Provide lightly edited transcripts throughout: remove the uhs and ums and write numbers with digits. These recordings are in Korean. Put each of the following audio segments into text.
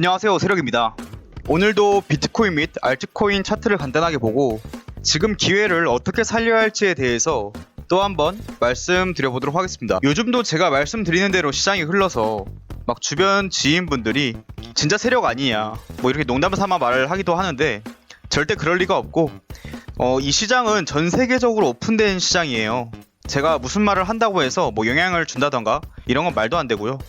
안녕하세요, 세력입니다. 오늘도 비트코인 및 알트코인 차트를 간단하게 보고 지금 기회를 어떻게 살려야 할지에 대해서 또 한번 말씀드려보도록 하겠습니다. 요즘도 제가 말씀드리는 대로 시장이 흘러서 막 주변 지인분들이 진짜 세력 아니냐 뭐 이렇게 농담 삼아 말을 하기도 하는데 절대 그럴 리가 없고 이 시장은 전 세계적으로 오픈된 시장이에요. 제가 무슨 말을 한다고 해서 뭐 영향을 준다던가 이런 건 말도 안 되고요.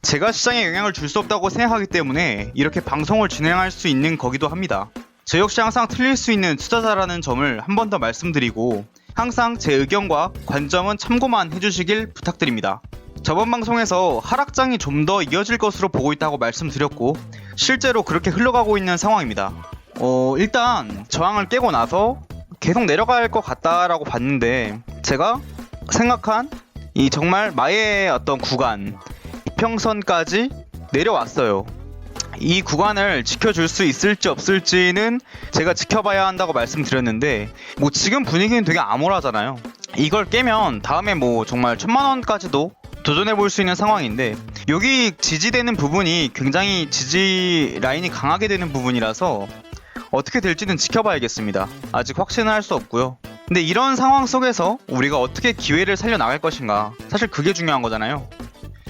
제가 시장에 영향을 줄 수 없다고 생각하기 때문에 이렇게 방송을 진행할 수 있는 거기도 합니다. 저 역시 항상 틀릴 수 있는 투자자라는 점을 한 번 더 말씀드리고 항상 제 의견과 관점은 참고만 해주시길 부탁드립니다. 저번 방송에서 하락장이 좀 더 이어질 것으로 보고 있다고 말씀드렸고 실제로 그렇게 흘러가고 있는 상황입니다. 일단 저항을 깨고 나서 계속 내려갈 것 같다라고 봤는데 제가 생각한 이 정말 마의 어떤 구간 이평선까지 내려왔어요. 이 구간을 지켜줄 수 있을지 없을지는 제가 지켜봐야 한다고 말씀드렸는데 뭐 지금 분위기는 되게 암울하잖아요. 이걸 깨면 다음에 뭐 정말 1000만원까지도 도전해볼 수 있는 상황인데 여기 지지되는 부분이 굉장히 지지 라인이 강하게 되는 부분이라서 어떻게 될지는 지켜봐야겠습니다. 아직 확신은 할 수 없고요. 근데 이런 상황 속에서 우리가 어떻게 기회를 살려나갈 것인가, 사실 그게 중요한 거잖아요.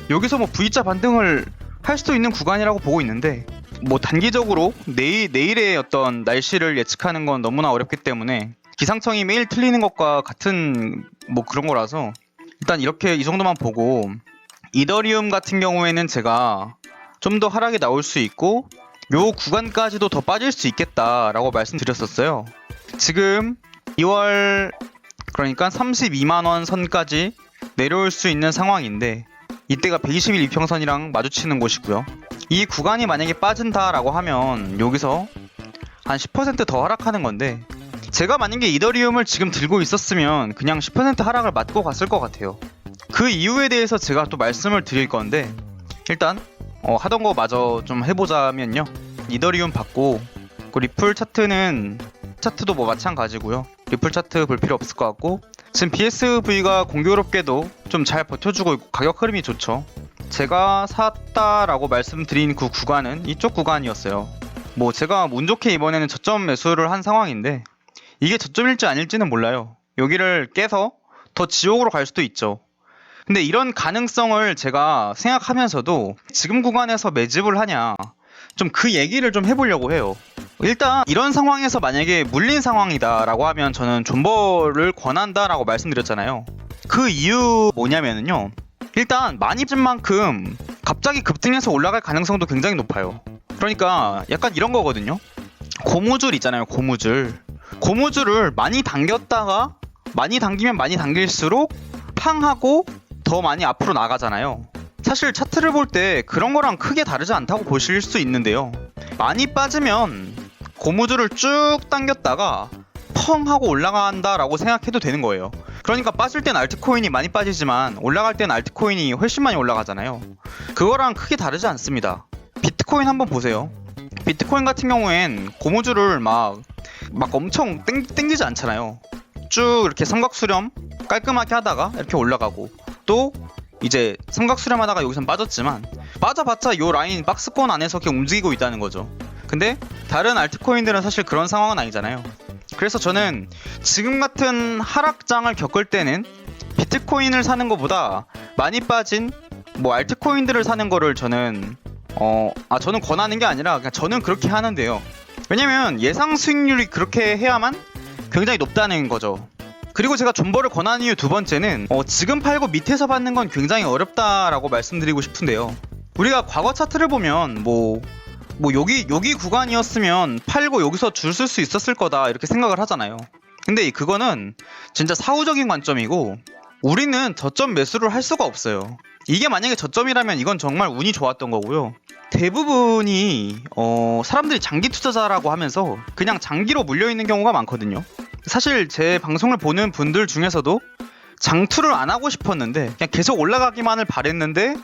여기서 뭐 V자 반등을 할 수도 있는 구간이라고 보고 있는데 뭐 단기적으로 내일의 어떤 날씨를 예측하는 건 너무나 어렵기 때문에 기상청이 매일 틀리는 것과 같은 뭐 그런 거라서 일단 이렇게 이 정도만 보고 이더리움 같은 경우에는 제가 좀 더 하락이 나올 수 있고 요 구간까지도 더 빠질 수 있겠다라고 말씀드렸었어요. 지금 2월 그러니까 32만원 선까지 내려올 수 있는 상황인데 이때가 120일 이평선이랑 마주치는 곳이고요. 이 구간이 만약에 빠진다라고 하면 여기서 한 10% 더 하락하는 건데 제가 만약에 이더리움을 지금 들고 있었으면 그냥 10% 하락을 맞고 갔을 것 같아요. 그 이유에 대해서 제가 또 말씀을 드릴 건데 일단 하던 거 마저 좀 해보자면요. 이더리움 받고 그 리플 차트도 뭐 마찬가지고요. 리플 차트 볼 필요 없을 것 같고 지금 BSV가 공교롭게도 좀 잘 버텨주고 있고 가격 흐름이 좋죠. 제가 샀다라고 말씀드린 그 구간은 이쪽 구간이었어요. 뭐 제가 운 좋게 이번에는 저점 매수를 한 상황인데 이게 저점일지 아닐지는 몰라요. 여기를 깨서 더 지옥으로 갈 수도 있죠. 근데 이런 가능성을 제가 생각하면서도 지금 구간에서 매집을 하냐 좀 그 얘기를 좀 해보려고 해요. 일단 이런 상황에서 만약에 물린 상황이다 라고 하면 저는 존버를 권한다 라고 말씀드렸잖아요. 그 이유 뭐냐면요, 일단 많이 진 만큼 갑자기 급등해서 올라갈 가능성도 굉장히 높아요. 그러니까 약간 이런 거거든요. 고무줄 있잖아요. 고무줄을 많이 당겼다가 많이 당기면 많이 당길수록 팡하고 더 많이 앞으로 나가잖아요. 사실 차트를 볼 때 그런 거랑 크게 다르지 않다고 보실 수 있는데요. 많이 빠지면 고무줄을 쭉 당겼다가 펑 하고 올라간다라고 생각해도 되는 거예요. 그러니까 빠질 땐 알트코인이 많이 빠지지만 올라갈 땐 알트코인이 훨씬 많이 올라가잖아요. 그거랑 크게 다르지 않습니다. 비트코인 한번 보세요. 비트코인 같은 경우엔 고무줄을 막 엄청 땡기지 않잖아요. 쭉 이렇게 삼각수렴 깔끔하게 하다가 이렇게 올라가고 또 이제 삼각수렴 하다가 여기선 빠졌지만 빠져봤자 요 라인 박스권 안에서 이렇게 움직이고 있다는 거죠. 근데 다른 알트코인들은 사실 그런 상황은 아니잖아요. 그래서 저는 지금 같은 하락장을 겪을 때는 비트코인을 사는 것보다 많이 빠진 뭐 알트코인들을 사는 거를 저는 저는 권하는 게 아니라 그냥 저는 그렇게 하는데요. 왜냐면 예상 수익률이 그렇게 해야만 굉장히 높다는 거죠. 그리고 제가 존버를 권하는 이유 두 번째는 지금 팔고 밑에서 받는 건 굉장히 어렵다라고 말씀드리고 싶은데요. 우리가 과거 차트를 보면 뭐 여기 구간이었으면 팔고 여기서 줄 쓸 수 있었을 거다 이렇게 생각을 하잖아요. 근데 그거는 진짜 사후적인 관점이고 우리는 저점 매수를 할 수가 없어요. 이게 만약에 저점이라면 이건 정말 운이 좋았던 거고요. 대부분이 사람들이 장기 투자자라고 하면서 그냥 장기로 물려있는 경우가 많거든요. 사실 제 방송을 보는 분들 중에서도 장투를 안 하고 싶었는데 그냥 계속 올라가기만을 바랬는데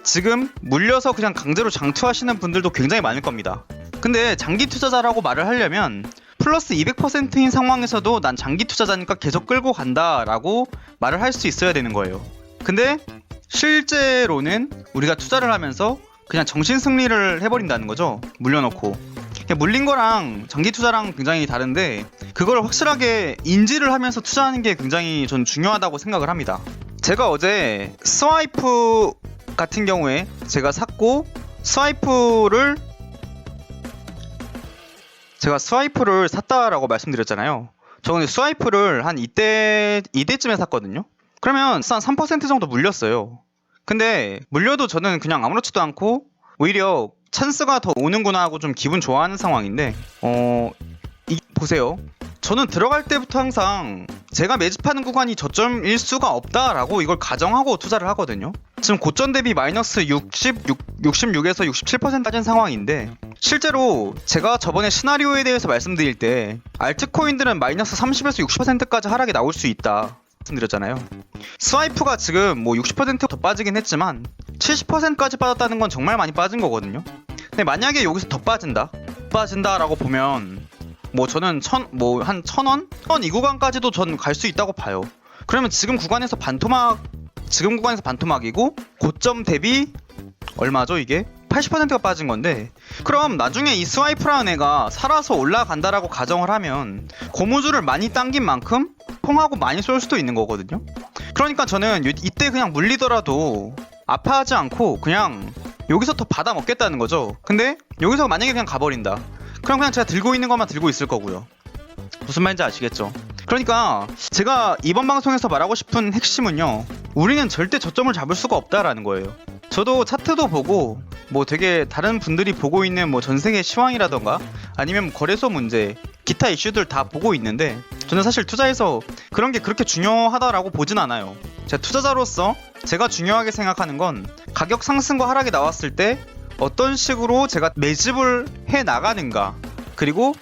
지금 물려서 그냥 강제로 장투하시는 분들도 굉장히 많을 겁니다. 근데 장기 투자자라고 말을 하려면 플러스 200%인 상황에서도 난 장기 투자자니까 계속 끌고 간다라고 말을 할 수 있어야 되는 거예요. 근데 실제로는 우리가 투자를 하면서 그냥 정신 승리를 해버린다는 거죠. 물려놓고. 물린 거랑 장기 투자랑 굉장히 다른데 그걸 확실하게 인지를 하면서 투자하는 게 굉장히 전 중요하다고 생각을 합니다. 제가 어제 스와이프 같은 경우에 제가 샀고 제가 스와이프를 샀다라고 말씀드렸잖아요. 저 근데 스와이프를 한 이때쯤에 샀거든요. 그러면 한 3% 정도 물렸어요. 근데 물려도 저는 그냥 아무렇지도 않고 오히려 찬스가 더 오는구나 하고 좀 기분 좋아하는 상황인데 보세요. 저는 들어갈 때부터 항상 제가 매집하는 구간이 저점일 수가 없다라고 이걸 가정하고 투자를 하거든요. 지금 고점 대비 마이너스 66에서 67% 빠진 상황인데 실제로 제가 저번에 시나리오에 대해서 말씀드릴 때 알트코인들은 마이너스 30에서 60%까지 하락이 나올 수 있다 말씀드렸잖아요. 스와이프가 지금 뭐 60%더 빠지긴 했지만 70%까지 빠졌다는 건 정말 많이 빠진 거거든요. 근데 만약에 여기서 더 빠진다라고 보면 뭐 저는 한 1,000원? 이 구간까지도 전 갈 수 있다고 봐요. 그러면 지금 구간에서 반토막이고 고점 대비 얼마죠 이게? 80%가 빠진 건데 그럼 나중에 이 스와이프라는 애가 살아서 올라간다라고 가정을 하면 고무줄을 많이 당긴 만큼 통하고 많이 쏠 수도 있는 거거든요. 그러니까 저는 이때 그냥 물리더라도 아파하지 않고 그냥 여기서 더 받아 먹겠다는 거죠. 근데 여기서 만약에 그냥 가버린다. 그럼 그냥 제가 들고 있는 것만 들고 있을 거고요. 무슨 말인지 아시겠죠? 그러니까 제가 이번 방송에서 말하고 싶은 핵심은요, 우리는 절대 저점을 잡을 수가 없다라는 거예요. 저도 차트도 보고 뭐 되게 다른 분들이 보고 있는 뭐 전세계 시황이라던가 아니면 거래소 문제 기타 이슈들 다 보고 있는데 저는 사실 투자에서 그런 게 그렇게 중요하다라고 보진 않아요. 제가 투자자로서 제가 중요하게 생각하는 건 가격 상승과 하락이 나왔을 때 어떤 식으로 제가 매집을 해 나가는가, 그리고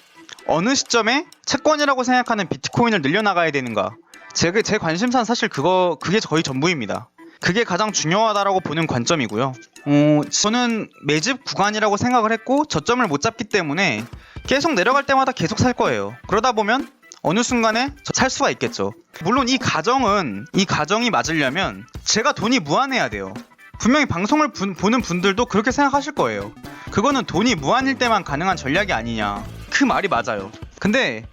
어느 시점에 채권이라고 생각하는 비트코인을 늘려나가야 되는가. 제 관심사는 사실 그게 거의 전부입니다. 그게 가장 중요하다라고 보는 관점이고요. 저는 매집 구간이라고 생각을 했고 저점을 못 잡기 때문에 계속 내려갈 때마다 계속 살 거예요. 그러다 보면 어느 순간에 살 수가 있겠죠. 물론 이 가정이 맞으려면 제가 돈이 무한해야 돼요. 분명히 방송을 보는 분들도 그렇게 생각하실 거예요. 그거는 돈이 무한일 때만 가능한 전략이 아니냐. 그 말이 맞아요. 근데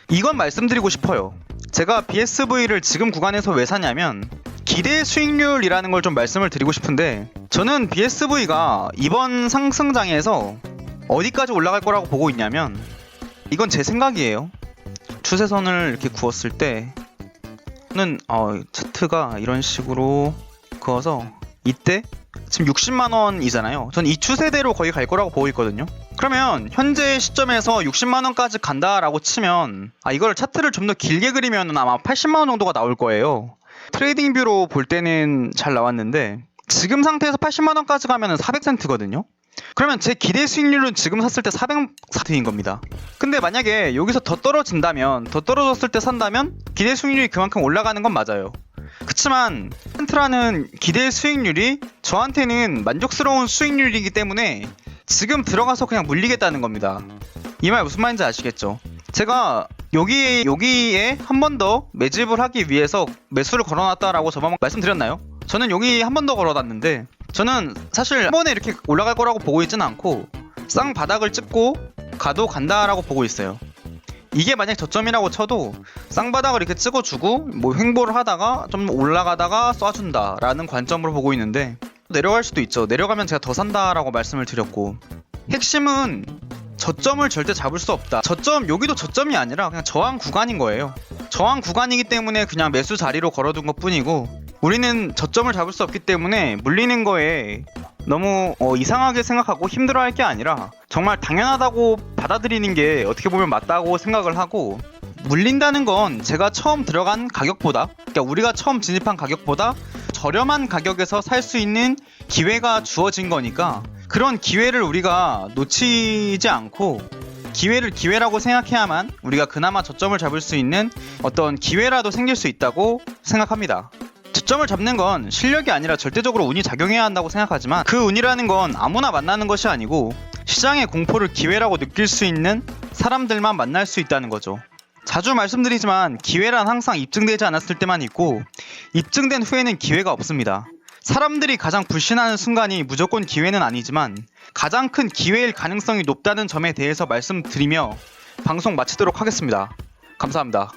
이건 말씀드리고 싶어요. 제가 BSV를 지금 구간에서 왜 사냐면 기대 수익률이라는 걸 좀 말씀을 드리고 싶은데 저는 BSV가 이번 상승장에서 어디까지 올라갈 거라고 보고 있냐면 이건 제 생각이에요. 추세선을 이렇게 그었을 때는 차트가 이런 식으로 그어서 이때 지금 60만원이잖아요. 전 이 추세대로 거의 갈 거라고 보고 있거든요. 그러면 현재 시점에서 60만원까지 간다라고 치면 이걸 차트를 좀 더 길게 그리면 아마 80만원 정도가 나올 거예요. 트레이딩 뷰로 볼 때는 잘 나왔는데 지금 상태에서 80만원까지 가면 400센트거든요. 그러면 제 기대 수익률은 지금 샀을 때 400센트인 겁니다. 근데 만약에 여기서 더 떨어졌을 때 산다면 기대 수익률이 그만큼 올라가는 건 맞아요. 그치만 센트라는 기대 수익률이 저한테는 만족스러운 수익률이기 때문에 지금 들어가서 그냥 물리겠다는 겁니다. 이 말 무슨 말인지 아시겠죠? 제가 여기에 한 번 더 매집을 하기 위해서 매수를 걸어놨다라고 저번 말씀드렸나요? 저는 여기 한 번 더 걸어놨는데 저는 사실 한 번에 이렇게 올라갈 거라고 보고 있지는 않고 쌍바닥을 찍고 가도 간다라고 보고 있어요. 이게 만약 저점이라고 쳐도 쌍바닥을 이렇게 찍어주고 뭐 횡보를 하다가 좀 올라가다가 쏴준다라는 관점으로 보고 있는데 내려갈 수도 있죠. 내려가면 제가 더 산다라고 말씀을 드렸고 핵심은 저점을 절대 잡을 수 없다. 여기도 저점이 아니라 그냥 저항 구간인 거예요. 저항 구간이기 때문에 그냥 매수 자리로 걸어둔 것 뿐이고 우리는 저점을 잡을 수 없기 때문에 물리는 거에 너무 이상하게 생각하고 힘들어할 게 아니라 정말 당연하다고 받아들이는 게 어떻게 보면 맞다고 생각을 하고 물린다는 건 제가 처음 들어간 가격보다 그러니까 우리가 처음 진입한 가격보다 저렴한 가격에서 살 수 있는 기회가 주어진 거니까 그런 기회를 우리가 놓치지 않고 기회를 기회라고 생각해야만 우리가 그나마 저점을 잡을 수 있는 어떤 기회라도 생길 수 있다고 생각합니다. 저점을 잡는 건 실력이 아니라 절대적으로 운이 작용해야 한다고 생각하지만 그 운이라는 건 아무나 만나는 것이 아니고 시장의 공포를 기회라고 느낄 수 있는 사람들만 만날 수 있다는 거죠. 자주 말씀드리지만 기회란 항상 입증되지 않았을 때만 있고 입증된 후에는 기회가 없습니다. 사람들이 가장 불신하는 순간이 무조건 기회는 아니지만 가장 큰 기회일 가능성이 높다는 점에 대해서 말씀드리며 방송 마치도록 하겠습니다. 감사합니다.